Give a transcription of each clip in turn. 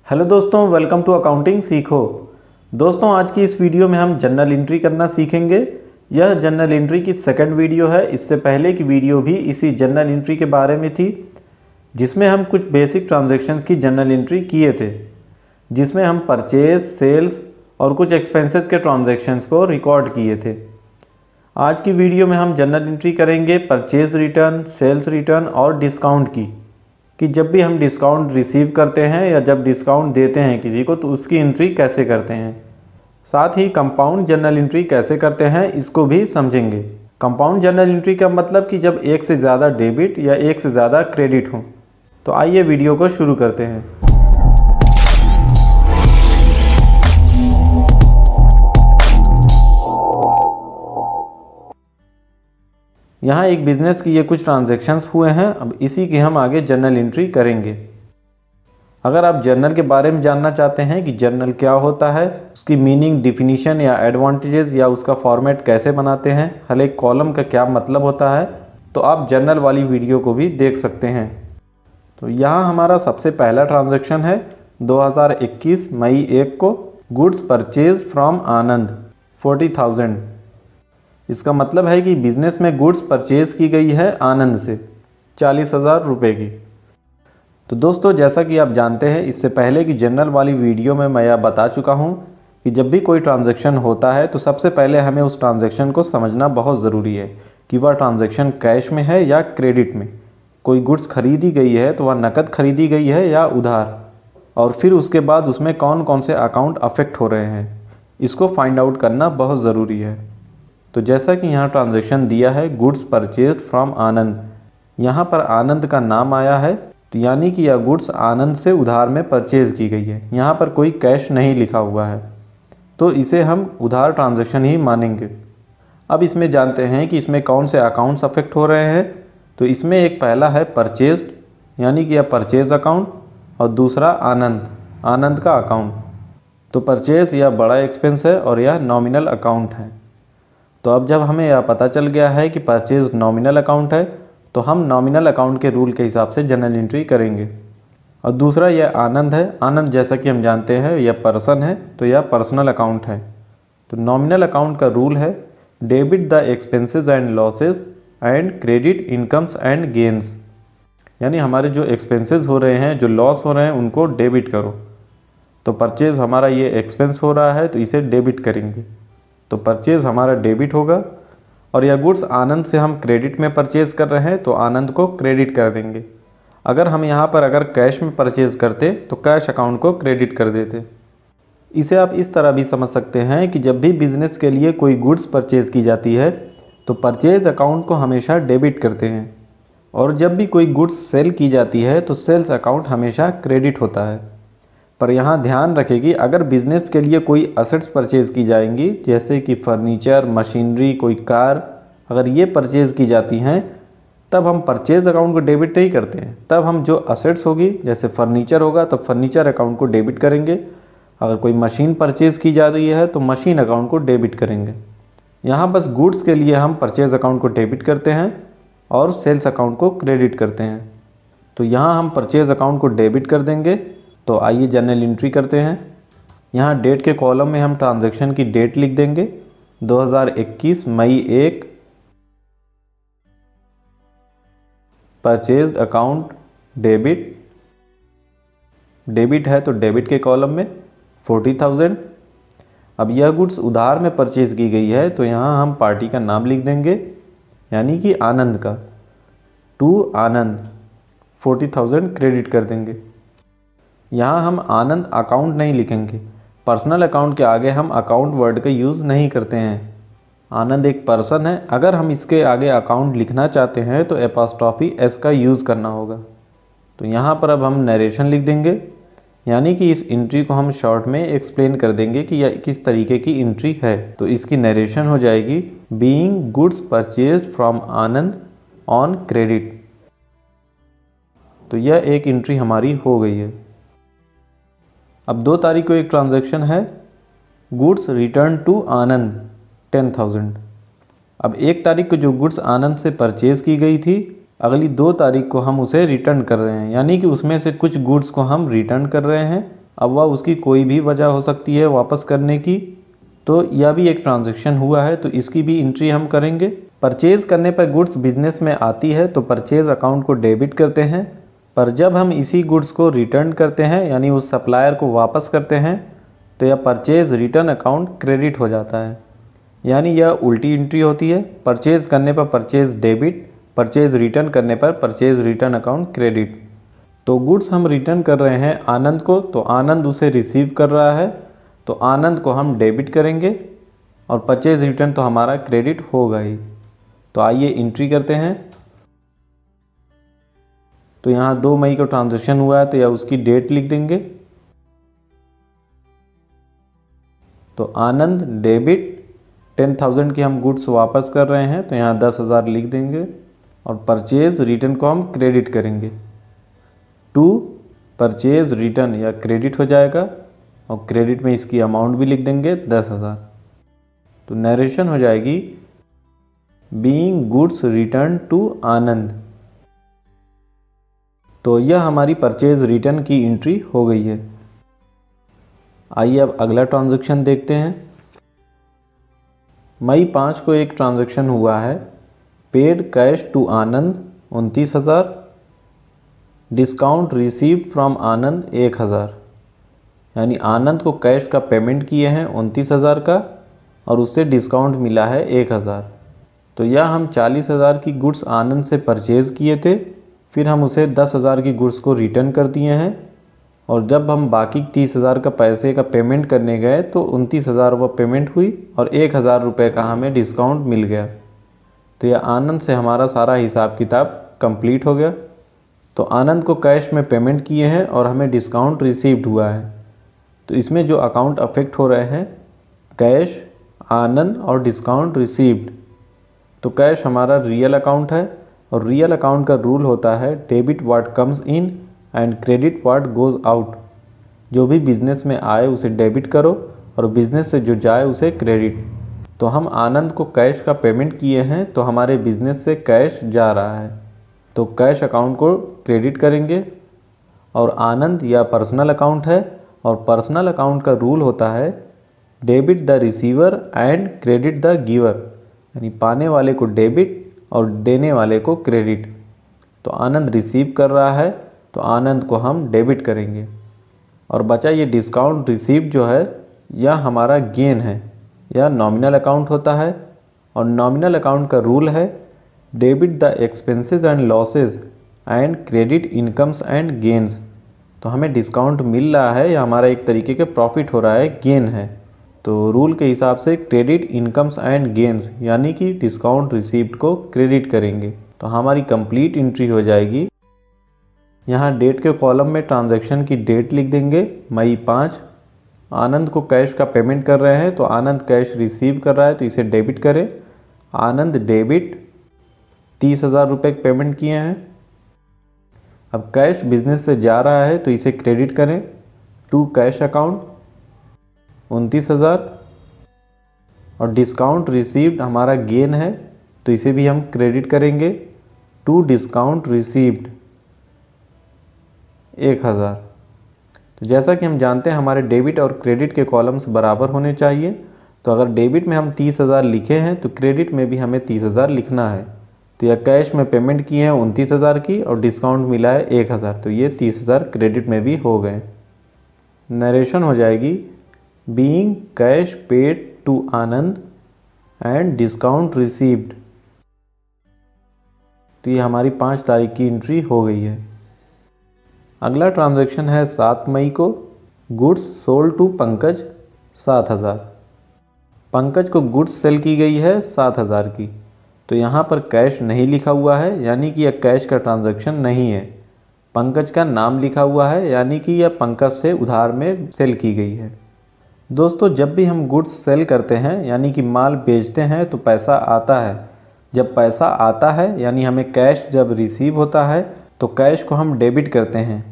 Hello दोस्तों, welcome to accounting सीखो। दोस्तों, आज की इस वीडियो में हम जर्नल एंट्री करना सीखेंगे। यह जर्नल एंट्री की सेकंड वीडियो है। इससे पहले की वीडियो भी इसी जर्नल एंट्री के बारे में थी, जिसमें हम कुछ बेसिक ट्रांजैक्शंस की जर्नल एंट्री किए थे, जिसमें हम परचेज, सेल्स और कुछ एक्सपेंसेस के ट्रांजैक्शंस को रिकॉर्ड किए थे। आज की वीडियो में हम जर्नल एंट्री करेंगे परचेज रिटर्न, सेल्स रिटर्न और डिस्काउंट की, कि जब भी हम डिस्काउंट रिसीव करते हैं या जब डिस्काउंट देते हैं किसी को तो उसकी एंट्री कैसे करते हैं। साथ ही कंपाउंड जर्नल एंट्री कैसे करते हैं इसको भी समझेंगे। कंपाउंड जर्नल एंट्री का मतलब कि जब एक से ज़्यादा डेबिट या एक से ज़्यादा क्रेडिट हो। तो आइए वीडियो को शुरू करते हैं। यहाँ एक बिजनेस की ये कुछ ट्रांजैक्शंस हुए हैं। अब इसी की हम आगे जर्नल एंट्री करेंगे। अगर आप जर्नल के बारे में जानना चाहते हैं कि जर्नल क्या होता है, उसकी मीनिंग, डिफिनीशन या एडवांटेजेस या उसका फॉर्मेट कैसे बनाते हैं, हर एक कॉलम का क्या मतलब होता है, तो आप जर्नल वाली वीडियो को भी देख सकते हैं। तो यहाँ हमारा सबसे पहला ट्रांजैक्शन है 2021 मई 1 को गुड्स परचेज फ्रॉम आनंद 40,000। इसका मतलब है कि बिजनेस में गुड्स परचेज की गई है आनंद से 40,000 रुपये की। तो दोस्तों, जैसा कि आप जानते हैं, इससे पहले की जर्नल वाली वीडियो में मैं यह बता चुका हूं कि जब भी कोई ट्रांजैक्शन होता है तो सबसे पहले हमें उस ट्रांजैक्शन को समझना बहुत ज़रूरी है कि वह ट्रांजैक्शन कैश में है या क्रेडिट में। कोई गुड्स खरीदी गई है तो वह नकद खरीदी गई है या उधार, और फिर उसके बाद उसमें कौन कौन से अकाउंट अफेक्ट हो रहे हैं, इसको फाइंड आउट करना बहुत ज़रूरी है। तो जैसा कि यहाँ ट्रांजैक्शन दिया है गुड्स परचेज फ्रॉम आनंद, यहाँ पर आनंद का नाम आया है, तो यानी कि यह गुड्स आनंद से उधार में परचेज की गई है। यहाँ पर कोई कैश नहीं लिखा हुआ है, तो इसे हम उधार ट्रांजैक्शन ही मानेंगे। अब इसमें जानते हैं कि इसमें कौन से अकाउंट्स अफेक्ट हो रहे हैं। तो इसमें एक पहला है परचेज, यानी कि यह परचेज अकाउंट, और दूसरा आनंद का अकाउंट। तो परचेज यह बड़ा एक्सपेंस है और यह नॉमिनल अकाउंट है। तो अब जब हमें यह पता चल गया है कि परचेज नॉमिनल अकाउंट है, तो हम नॉमिनल अकाउंट के रूल के हिसाब से जर्नल एंट्री करेंगे। और दूसरा यह आनंद है। आनंद जैसा कि हम जानते हैं यह पर्सन है, तो यह पर्सनल अकाउंट है। तो नॉमिनल अकाउंट का रूल है debit the expenses and losses and credit incomes and gains, यानी हमारे जो एक्सपेंसेस हो रहे हैं, जो लॉस हो रहे हैं, उनको डेबिट करो। तो परचेज हमारा ये एक्सपेंस हो रहा है तो इसे डेबिट करेंगे, तो परचेज हमारा डेबिट होगा। और यह गुड्स आनंद से हम क्रेडिट में परचेज कर रहे हैं तो आनंद को क्रेडिट कर देंगे। अगर हम यहाँ पर अगर कैश में परचेज करते तो कैश अकाउंट को क्रेडिट कर देते। इसे आप इस तरह भी समझ सकते हैं कि जब भी बिजनेस के लिए कोई गुड्स परचेज की जाती है तो परचेज अकाउंट को हमेशा डेबिट करते हैं, और जब भी कोई गुड्स सेल की जाती है तो सेल्स अकाउंट हमेशा क्रेडिट होता है। पर यहाँ ध्यान रखें कि अगर बिजनेस के लिए कोई असेट्स परचेज की जाएंगी, जैसे कि फर्नीचर, मशीनरी, कोई कार, अगर ये परचेज की जाती हैं, तब हम परचेज अकाउंट को डेबिट नहीं करते हैं। तब हम जो असेट्स होगी, जैसे फर्नीचर होगा तो फर्नीचर अकाउंट को डेबिट करेंगे। अगर कोई मशीन परचेज की जा रही है तो मशीन अकाउंट को डेबिट करेंगे। यहाँ बस गुड्स के लिए हम परचेज अकाउंट को डेबिट करते हैं और सेल्स अकाउंट को क्रेडिट करते हैं। तो यहाँ हम परचेज अकाउंट को डेबिट कर देंगे। तो आइए जर्नल एंट्री करते हैं। यहाँ डेट के कॉलम में हम ट्रांजैक्शन की डेट लिख देंगे 2021 मई 1, परचेज अकाउंट डेबिट है तो डेबिट के कॉलम में 40,000। अब यह गुड्स उधार में परचेज की गई है तो यहाँ हम पार्टी का नाम लिख देंगे, यानी कि आनंद का, टू आनंद 40,000 क्रेडिट कर देंगे। यहाँ हम आनंद अकाउंट नहीं लिखेंगे। पर्सनल अकाउंट के आगे हम अकाउंट वर्ड का यूज़ नहीं करते हैं। आनंद एक पर्सन है। अगर हम इसके आगे अकाउंट लिखना चाहते हैं तो एपॉस्ट्रॉफी एस का यूज़ करना होगा। तो यहाँ पर अब हम नरेशन लिख देंगे, यानी कि इस एंट्री को हम शॉर्ट में एक्सप्लेन कर देंगे कि यह किस तरीके की एंट्री है। तो इसकी नरेशन हो जाएगी being goods purchased from Anand on credit. तो यह एक एंट्री हमारी हो गई है। अब 2 तारीख को एक ट्रांजैक्शन है गुड्स रिटर्न टू आनंद 10,000। अब 1 तारीख को जो गुड्स आनंद से परचेज की गई थी, अगली 2 तारीख को हम उसे रिटर्न कर रहे हैं, यानी कि उसमें से कुछ गुड्स को हम रिटर्न कर रहे हैं अब वह उसकी कोई भी वजह हो सकती है वापस करने की, तो यह भी एक ट्रांजैक्शन हुआ है, तो इसकी भी एंट्री हम करेंगे। परचेज़ करने पर गुड्स बिजनेस में आती है तो परचेज़ अकाउंट को डेबिट करते हैं, पर जब हम इसी गुड्स को रिटर्न करते हैं यानी उस सप्लायर को वापस करते हैं तो यह परचेज़ रिटर्न अकाउंट क्रेडिट हो जाता है। यानी यह उल्टी एंट्री होती है, परचेज़ करने पर परचेज़ डेबिट, परचेज़ रिटर्न करने पर परचेज़ रिटर्न अकाउंट क्रेडिट। तो गुड्स हम रिटर्न कर रहे हैं आनंद को, तो आनंद उसे रिसीव कर रहा है, तो आनंद को हम डेबिट करेंगे और परचेज़ रिटर्न तो हमारा क्रेडिट होगा ही। तो आइए एंट्री करते हैं। तो यहाँ 2 मई को ट्रांजैक्शन हुआ है तो यह उसकी डेट लिख देंगे। तो आनंद डेबिट 10,000 की हम गुड्स वापस कर रहे हैं तो यहाँ 10,000 लिख देंगे और परचेज़ रिटर्न को हम क्रेडिट करेंगे। टू परचेज़ रिटर्न या क्रेडिट हो जाएगा और क्रेडिट में इसकी अमाउंट भी लिख देंगे 10,000। तो नरेशन हो जाएगी बीइंग गुड्स रिटर्न टू आनंद। तो यह हमारी परचेज़ रिटर्न की एंट्री हो गई है। आइए अब अगला ट्रांजैक्शन देखते हैं। मई 5 को एक ट्रांजैक्शन हुआ है, paid cash to Anand 29,000, discount received from Anand 1,000। यानी आनंद को कैश का पेमेंट किए हैं 29,000 का और उससे डिस्काउंट मिला है 1,000। तो यह हम 40,000 की गुड्स आनंद से परचेज़ किए थे, फिर हम उसे 10,000 की गुड्स को रिटर्न कर दिए हैं और जब हम बाकी 30,000 का पैसे का पेमेंट करने गए तो 29,000 वह पेमेंट हुई और 1,000 रुपये का हमें डिस्काउंट मिल गया। तो यह आनंद से हमारा सारा हिसाब किताब कंप्लीट हो गया। तो आनंद को कैश में पेमेंट किए हैं और हमें डिस्काउंट रिसीव्ड हुआ है। तो इसमें जो अकाउंट अफेक्ट हो रहे हैं कैश, आनंद और डिस्काउंट रिसीव्ड। तो कैश हमारा रियल अकाउंट है और रियल अकाउंट का रूल होता है debit what comes in and credit what goes out. जो भी बिजनेस में आए उसे डेबिट करो और बिजनेस से जो जाए उसे क्रेडिट। तो हम आनंद को कैश का पेमेंट किए हैं तो हमारे बिजनेस से कैश जा रहा है, तो कैश अकाउंट को क्रेडिट करेंगे। और आनंद या पर्सनल अकाउंट है और पर्सनल अकाउंट का रूल होता है debit the receiver and credit the giver. यानी पाने वाले को डेबिट और देने वाले को क्रेडिट। तो आनंद रिसीव कर रहा है तो आनंद को हम डेबिट करेंगे। और बचा ये डिस्काउंट रिसीव जो है यह हमारा गेन है, यह नॉमिनल अकाउंट होता है और नॉमिनल अकाउंट का रूल है debit the expenses and losses and credit incomes and gains. तो हमें डिस्काउंट मिल रहा है या हमारा एक तरीके का प्रॉफिट हो रहा है, गेन है। तो रूल के हिसाब से क्रेडिट इनकम्स एंड गेन्स यानी कि डिस्काउंट रिसीव्ड को क्रेडिट करेंगे। तो हमारी कंप्लीट एंट्री हो जाएगी। यहाँ डेट के कॉलम में ट्रांजैक्शन की डेट लिख देंगे मई 5। आनंद को कैश का पेमेंट कर रहे हैं तो आनंद कैश रिसीव कर रहा है तो इसे डेबिट करें। आनंद डेबिट 30,000 रुपये पेमेंट किए हैं। अब कैश बिजनेस से जा रहा है तो इसे क्रेडिट करें टू कैश अकाउंट 29,000 और डिस्काउंट रिसीव्ड हमारा गेन है तो इसे भी हम क्रेडिट करेंगे टू डिस्काउंट रिसीव्ड 1,000। तो जैसा कि हम जानते हैं हमारे डेबिट और क्रेडिट के कॉलम्स बराबर होने चाहिए। तो अगर डेबिट में हम 30,000 लिखे हैं तो क्रेडिट में भी हमें 30,000 लिखना है। तो यह कैश में पेमेंट किए हैं 29,000 की और डिस्काउंट मिला है 1,000, तो ये 30,000 क्रेडिट में भी हो गए। नरेशन हो जाएगी being cash paid to Anand and discount received. तो ये हमारी 5 तारीख की एंट्री हो गई है। अगला ट्रांजैक्शन है 7 मई को, goods sold to Pankaj 7,000। Pankaj को गुड्स सेल की गई है 7,000 की। तो यहाँ पर कैश नहीं लिखा हुआ है यानी कि यह कैश का ट्रांजैक्शन नहीं है। पंकज का नाम लिखा हुआ है यानी कि यह पंकज से उधार में सेल की गई है। दोस्तों जब भी हम गुड्स सेल करते हैं यानी कि माल बेचते हैं तो पैसा आता है। जब पैसा आता है यानी हमें कैश जब रिसीव होता है तो कैश को हम डेबिट करते हैं।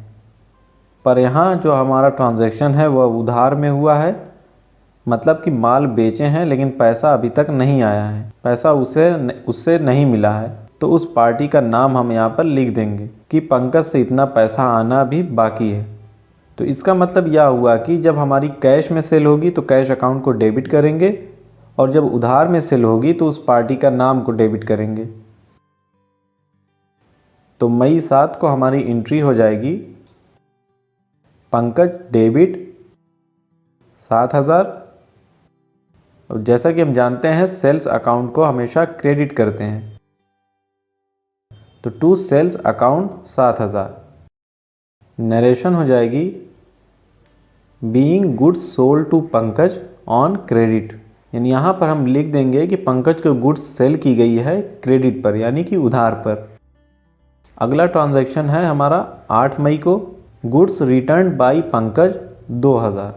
पर यहाँ जो हमारा ट्रांजैक्शन है वह उधार में हुआ है, मतलब कि माल बेचे हैं लेकिन पैसा अभी तक नहीं आया है, पैसा उससे नहीं मिला है। तो उस पार्टी का नाम हम यहाँ पर लिख देंगे कि पंकज से इतना पैसा आना भी बाकी है। तो इसका मतलब यह हुआ कि जब हमारी कैश में सेल होगी तो कैश अकाउंट को डेबिट करेंगे, और जब उधार में सेल होगी तो उस पार्टी का नाम को डेबिट करेंगे। तो मई 7 को हमारी एंट्री हो जाएगी पंकज डेबिट 7,000। और जैसा कि हम जानते हैं सेल्स अकाउंट को हमेशा क्रेडिट करते हैं, तो टू सेल्स अकाउंट 7,000। नरेशन हो जाएगी being goods sold to Pankaj on credit, यानी यहाँ पर हम लिख देंगे कि पंकज को गुड्स सेल की गई है क्रेडिट पर, यानी कि उधार पर। अगला ट्रांजैक्शन है हमारा 8 मई को, गुड्स रिटर्न बाय पंकज 2,000।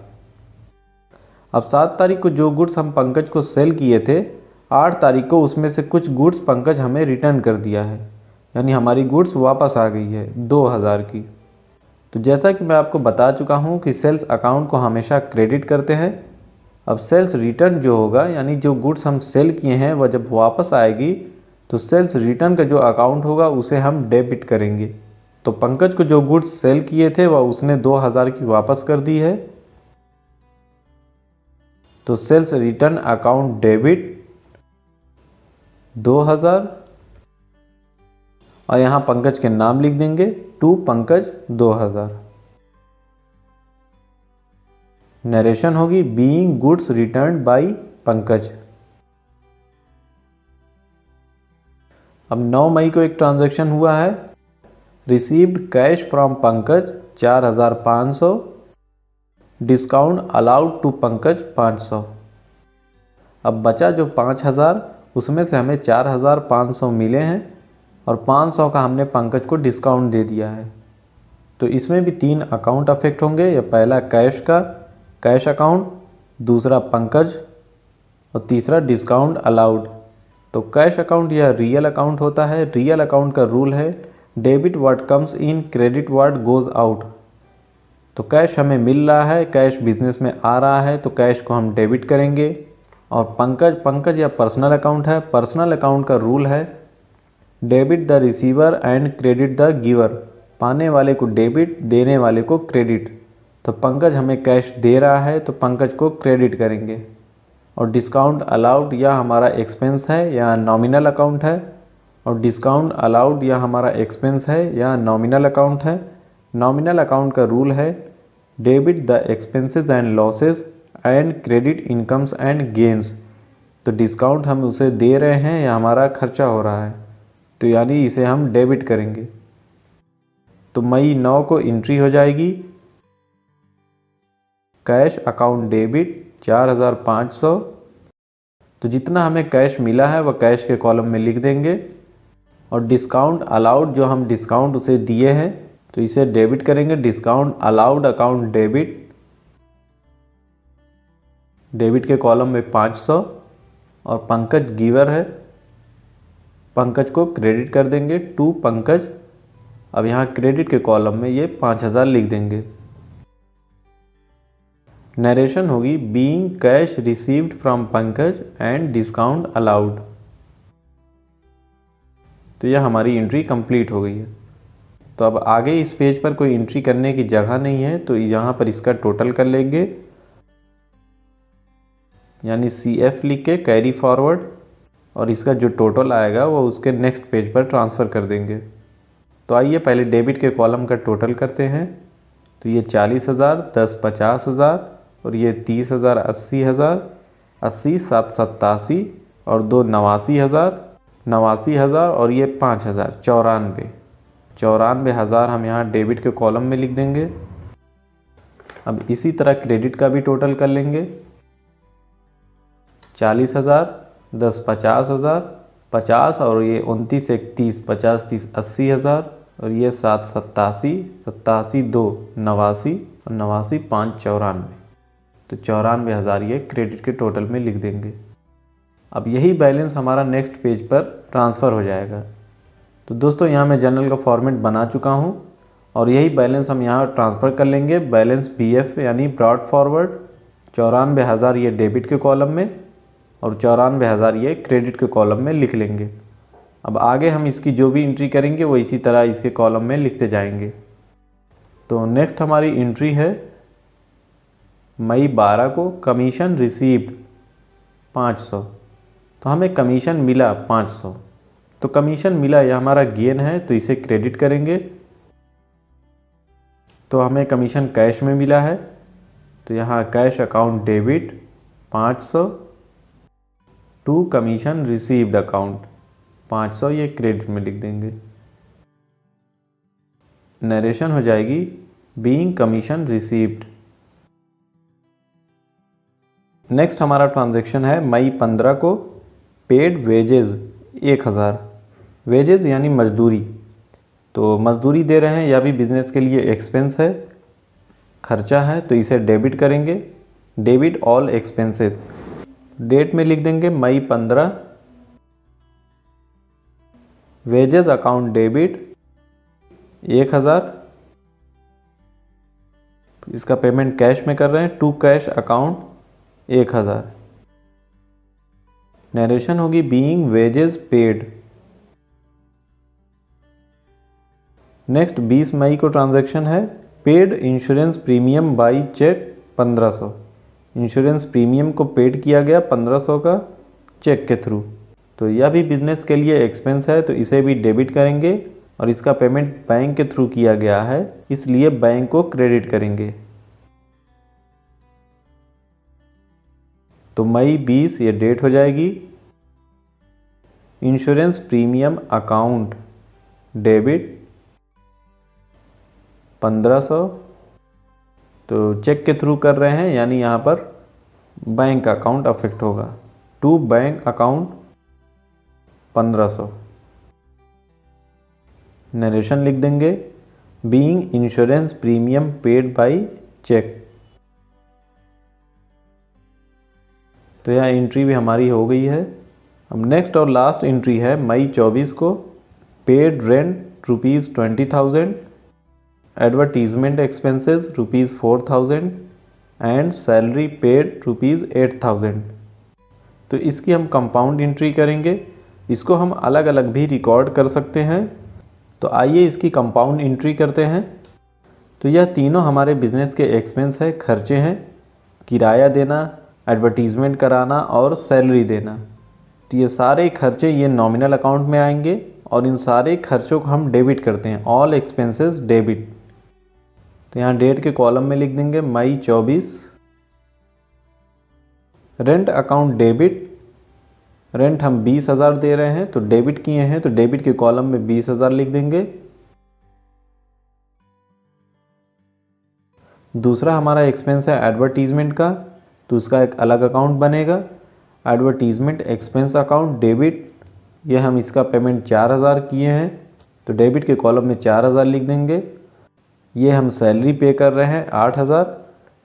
अब 7 तारीख को जो गुड्स हम पंकज को सेल किए थे, 8 तारीख को उसमें से कुछ गुड्स पंकज हमें रिटर्न कर दिया है, यानी हमारी गुड्स वापस आ गई है 2,000 की। तो जैसा कि मैं आपको बता चुका हूँ कि सेल्स अकाउंट को हमेशा क्रेडिट करते हैं। अब सेल्स रिटर्न जो होगा, यानी जो गुड्स हम सेल किए हैं वह जब वापस आएगी तो सेल्स रिटर्न का जो अकाउंट होगा उसे हम डेबिट करेंगे। तो पंकज को जो गुड्स सेल किए थे वह उसने 2,000 की वापस कर दी है, तो सेल्स रिटर्न अकाउंट डेबिट 2,000, और यहाँ पंकज के नाम लिख देंगे टू पंकज 2,000। नरेशन होगी being goods return by Pankaj. अब 9 मई को एक ट्रांजैक्शन हुआ है, received cash from Pankaj 4,500, discount allowed to Pankaj 500। अब बचा जो 5,000, उसमें से हमें 4,500 मिले हैं और 500 का हमने पंकज को डिस्काउंट दे दिया है। तो इसमें भी 3 अकाउंट अफेक्ट होंगे, या पहला कैश का कैश अकाउंट, दूसरा पंकज, और तीसरा डिस्काउंट अलाउड। तो कैश अकाउंट यह रियल अकाउंट होता है। रियल अकाउंट का रूल है debit what comes in, credit what goes out. तो कैश हमें मिल रहा है, कैश बिजनेस में आ रहा है, तो कैश को हम डेबिट करेंगे। और पंकज या पर्सनल अकाउंट है। पर्सनल अकाउंट का रूल है debit the receiver and credit the giver. पाने वाले को डेबिट, देने वाले को क्रेडिट। तो पंकज हमें कैश दे रहा है तो पंकज को क्रेडिट करेंगे। और डिस्काउंट अलाउड यह हमारा एक्सपेंस है या नॉमिनल अकाउंट है, और डिस्काउंट अलाउड यह हमारा एक्सपेंस है या नॉमिनल अकाउंट है। नॉमिनल अकाउंट का रूल है debit the expenses and losses and credit incomes and gains. तो डिस्काउंट हम उसे दे रहे हैं या हमारा खर्चा हो रहा है, तो यानी इसे हम डेबिट करेंगे। तो मई 9 को एंट्री हो जाएगी कैश अकाउंट डेबिट 4,500। तो जितना हमें कैश मिला है वह कैश के कॉलम में लिख देंगे, और डिस्काउंट अलाउड जो हम डिस्काउंट उसे दिए हैं तो इसे डेबिट करेंगे। Discount allowed account debit, debit के कॉलम में 500, और पंकज गिवर है, पंकज को क्रेडिट कर देंगे टू पंकज। अब यहाँ क्रेडिट के कॉलम में ये 5,000 लिख देंगे। नरेशन होगी being cash received from Pankaj and discount allowed. तो यह हमारी एंट्री कंप्लीट हो गई है। तो अब आगे इस पेज पर कोई एंट्री करने की जगह नहीं है, तो यहाँ पर इसका टोटल कर लेंगे, यानी CF लिख के कैरी फॉरवर्ड, और इसका जो टोटल आएगा वो उसके नेक्स्ट पेज पर ट्रांसफ़र कर देंगे। तो आइए पहले डेबिट के कॉलम का टोटल करते हैं। तो ये 40,000, 10 50,000, और ये 30,000 80,000, 80 7 87, और 2 89,000, 89,000, और ये 5,000 94,000 हम यहाँ डेबिट के कॉलम में लिख देंगे। अब इसी तरह क्रेडिट का भी टोटल कर लेंगे। 40,000, 10 50,000, 50, और ये 29 31 50 30 80,000, और ये 7 87 87 2 89, और 89 5 94। तो 94,000 ये क्रेडिट के टोटल में लिख देंगे। अब यही बैलेंस हमारा नेक्स्ट पेज पर ट्रांसफ़र हो जाएगा। तो दोस्तों यहाँ मैं जर्नल का फॉर्मेट बना चुका हूँ, और यही बैलेंस हम यहाँ ट्रांसफ़र कर लेंगे। बैलेंस BF यानी ब्रॉड फॉरवर्ड, 94,000 ये डेबिट के कॉलम में, और 94,000 ये क्रेडिट के कॉलम में लिख लेंगे। अब आगे हम इसकी जो भी एंट्री करेंगे वो इसी तरह इसके कॉलम में लिखते जाएंगे। तो नेक्स्ट हमारी एंट्री है मई 12 को कमीशन रिसीव्ड 500। तो हमें कमीशन मिला 500, तो कमीशन मिला यह हमारा गेन है, तो इसे क्रेडिट करेंगे। तो हमें कमीशन कैश में मिला है, तो यहाँ cash account debit 500 to commission received account 500, ये क्रेडिट में लिख देंगे। नरेशन हो जाएगी बीइंग कमीशन रिसीव्ड। नेक्स्ट हमारा ट्रांजैक्शन है मई 15 को पेड वेजेस 1000। वेजेस यानी मजदूरी, तो मजदूरी दे रहे हैं, यह भी बिजनेस के लिए एक्सपेंस है, खर्चा है, तो इसे डेबिट करेंगे। डेबिट ऑल एक्सपेंसेस, डेट में लिख देंगे मई 15। वेजेस अकाउंट डेबिट 1000, इसका पेमेंट कैश में कर रहे हैं, टू कैश अकाउंट 1000। नरेशन होगी बीइंग वेजेस पेड। नेक्स्ट 20 मई को ट्रांजैक्शन है paid insurance premium by cheque 1500। Insurance premium को पेड किया गया 1500 का चेक के थ्रू, तो यह भी बिजनेस के लिए एक्सपेंस है, तो इसे भी डेबिट करेंगे और इसका पेमेंट बैंक के थ्रू किया गया है, इसलिए बैंक को क्रेडिट करेंगे। तो मई 20 ये डेट हो जाएगी। इंश्योरेंस प्रीमियम अकाउंट डेबिट 1500, तो चेक के थ्रू कर रहे हैं, यानी यहाँ पर बैंक अकाउंट अफेक्ट होगा, टू बैंक अकाउंट 1500। नरेशन लिख देंगे being insurance premium paid by cheque. तो यह एंट्री भी हमारी हो गई है। अब नेक्स्ट और लास्ट एंट्री है मई 24 को paid rent ₹20,000, advertisement expenses ₹4,000 and salary paid ₹8,000। तो इसकी हम कंपाउंड एंट्री करेंगे, इसको हम अलग अलग भी रिकॉर्ड कर सकते हैं। तो आइए इसकी कंपाउंड एंट्री करते हैं। तो यह तीनों हमारे बिजनेस के एक्सपेंस है, खर्चे हैं, किराया देना, एडवर्टीजमेंट कराना और सैलरी देना। तो ये सारे खर्चे ये नॉमिनल अकाउंट में आएंगे और इन सारे खर्चों को हम डेबिट करते हैं, ऑल एक्सपेंसेस डेबिट। तो यहाँ डेट के कॉलम में लिख देंगे मई 24। रेंट अकाउंट डेबिट, रेंट हम 20,000 दे रहे हैं, तो डेबिट किए हैं, तो डेबिट के कॉलम में 20,000 लिख देंगे। दूसरा हमारा एक्सपेंस है एडवर्टीजमेंट का, तो उसका एक अलग अकाउंट बनेगा, एडवर्टीजमेंट एक्सपेंस अकाउंट डेबिट। यह हम इसका पेमेंट 4,000 किए हैं, तो डेबिट के कॉलम में 4,000 लिख देंगे। ये हम सैलरी पे कर रहे हैं 8,000,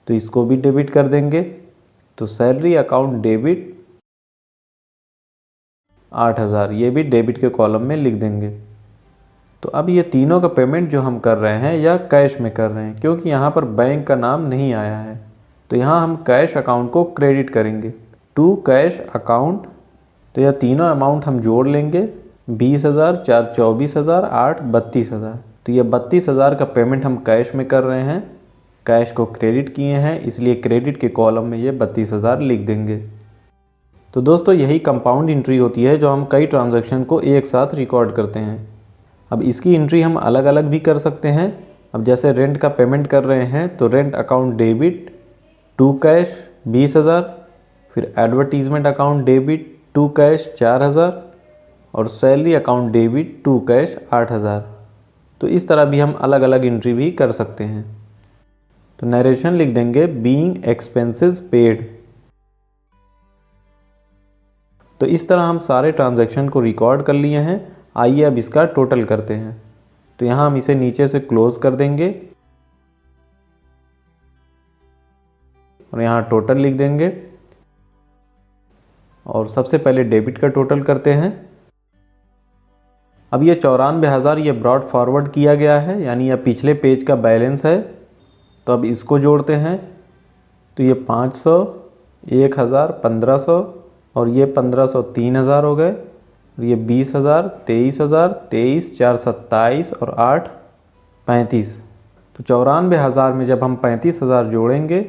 तो इसको भी डेबिट कर देंगे। तो सैलरी अकाउंट डेबिट 8,000, ये भी डेबिट के कॉलम में लिख देंगे। तो अब ये तीनों का पेमेंट जो हम कर रहे हैं या कैश में कर रहे हैं, क्योंकि यहाँ पर बैंक का नाम नहीं आया है, तो यहाँ हम कैश अकाउंट को क्रेडिट करेंगे, टू कैश अकाउंट। तो यह तीनों अमाउंट हम जोड़ लेंगे, 20,000, 4 24,000, 8 32,000। तो ये 32,000 का पेमेंट हम कैश में कर रहे हैं, कैश को क्रेडिट किए हैं, इसलिए क्रेडिट के कॉलम में ये 32,000 लिख देंगे। तो दोस्तों यही कंपाउंड एंट्री होती है जो हम कई ट्रांजैक्शन को एक साथ रिकॉर्ड करते हैं। अब इसकी एंट्री हम अलग अलग भी कर सकते हैं। अब जैसे रेंट का पेमेंट कर रहे हैं, तो rent account debit to cash 20,000, फिर advertisement account debit to cash 4,000 और salary account debit to cash 8,000। तो इस तरह भी हम अलग अलग एंट्री भी कर सकते हैं। तो नरेशन लिख देंगे बीइंग एक्सपेंसेस पेड। तो इस तरह हम सारे ट्रांजैक्शन को रिकॉर्ड कर लिए हैं। आइए अब इसका टोटल करते हैं। तो यहाँ हम इसे नीचे से क्लोज कर देंगे और यहाँ टोटल लिख देंगे और सबसे पहले डेबिट का टोटल करते हैं। अब ये 94,000 ये ब्रॉड फॉरवर्ड किया गया है, यानी यह पिछले पेज का बैलेंस है। तो अब इसको जोड़ते हैं, तो ये 500, 1,000, 1,500 और ये 1,500 3,000 हो गए, और ये 20,000, 23,000, 23, 4 27 और 8 35। तो 94,000 में जब हम 35,000 जोड़ेंगे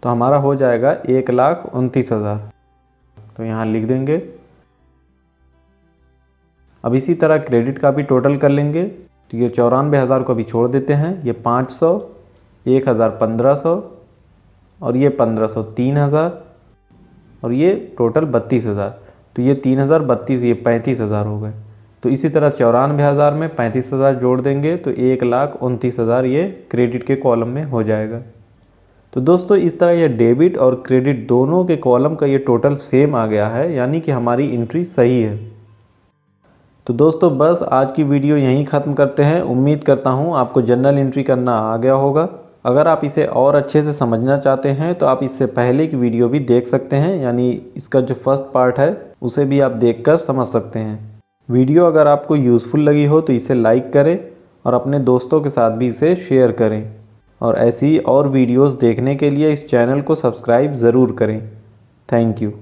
तो हमारा हो जाएगा 1,29,000। तो यहाँ लिख देंगे। अब इसी तरह क्रेडिट का भी टोटल कर लेंगे। तो ये 94,000 को अभी छोड़ देते हैं। ये 500, 1,000 1500 और ये 1500 3,000 और ये टोटल 32,000। तो ये 3,000 32, ये 35,000 हो गए। तो इसी तरह 94,000 में 35,000 जोड़ देंगे तो 1,29,000 ये क्रेडिट के कॉलम में हो जाएगा। तो दोस्तों इस तरह ये डेबिट और क्रेडिट दोनों के कॉलम का ये टोटल सेम आ गया है, यानी कि हमारी एंट्री सही है। तो दोस्तों बस आज की वीडियो यहीं ख़त्म करते हैं। उम्मीद करता हूँ आपको जर्नल एंट्री करना आ गया होगा। अगर आप इसे और अच्छे से समझना चाहते हैं तो आप इससे पहले की वीडियो भी देख सकते हैं, यानी इसका जो फर्स्ट पार्ट है उसे भी आप देखकर समझ सकते हैं। वीडियो अगर आपको यूज़फुल लगी हो तो इसे लाइक करें और अपने दोस्तों के साथ भी इसे शेयर करें। और ऐसी और वीडियोस देखने के लिए इस चैनल को सब्सक्राइब ज़रूर करें। Thank you.